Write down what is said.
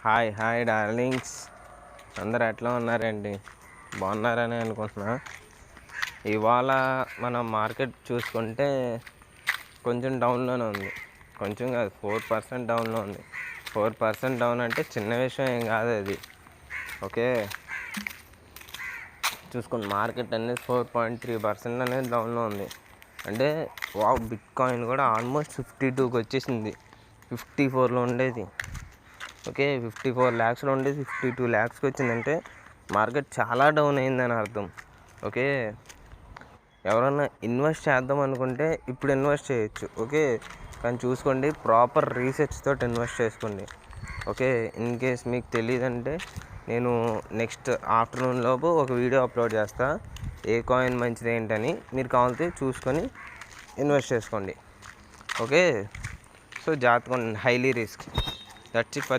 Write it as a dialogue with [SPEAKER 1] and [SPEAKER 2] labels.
[SPEAKER 1] Hi hi darlings, అందరు ఎట్లా ఉన్నారండి? బాగున్నారని అనుకుంటున్నా. ఇవాళ మనం మార్కెట్ చూసుకుంటే కొంచెం డౌన్లోనే ఉంది. కొంచెం కాదు, 4% డౌన్లో ఉంది. 4% డౌన్ అంటే చిన్న విషయం ఏం కాదు అది. ఓకే, చూసుకోండి, మార్కెట్ అనేది 4.3% అనేది డౌన్లో ఉంది. అంటే బిట్ కాయిన్ కూడా ఆల్మోస్ట్ 52కి వచ్చేసింది. 54లో ఉండేది. ఓకే, 54 lakhsలో ఉండేది 52 lakhsకి వచ్చిందంటే మార్కెట్ చాలా డౌన్ అయిందని అర్థం. ఓకే, ఎవరన్నా ఇన్వెస్ట్ చేద్దాం అనుకుంటే ఇప్పుడు ఇన్వెస్ట్ చేయొచ్చు. ఓకే, కానీ చూసుకోండి, ప్రాపర్ రీసెర్చ్ తోటి ఇన్వెస్ట్ చేసుకోండి. ఓకే, ఇన్ కేస్ మీకు తెలియదంటే నేను నెక్స్ట్ ఆఫ్టర్నూన్ లోపు ఒక వీడియో అప్లోడ్ చేస్తా, ఏ కాయిన్ మంచిది ఏంటని. మీరు కావాలంటే చూసుకొని ఇన్వెస్ట్ చేసుకోండి. ఓకే, సో జాగ్రత్తగా, highly risk. That's it for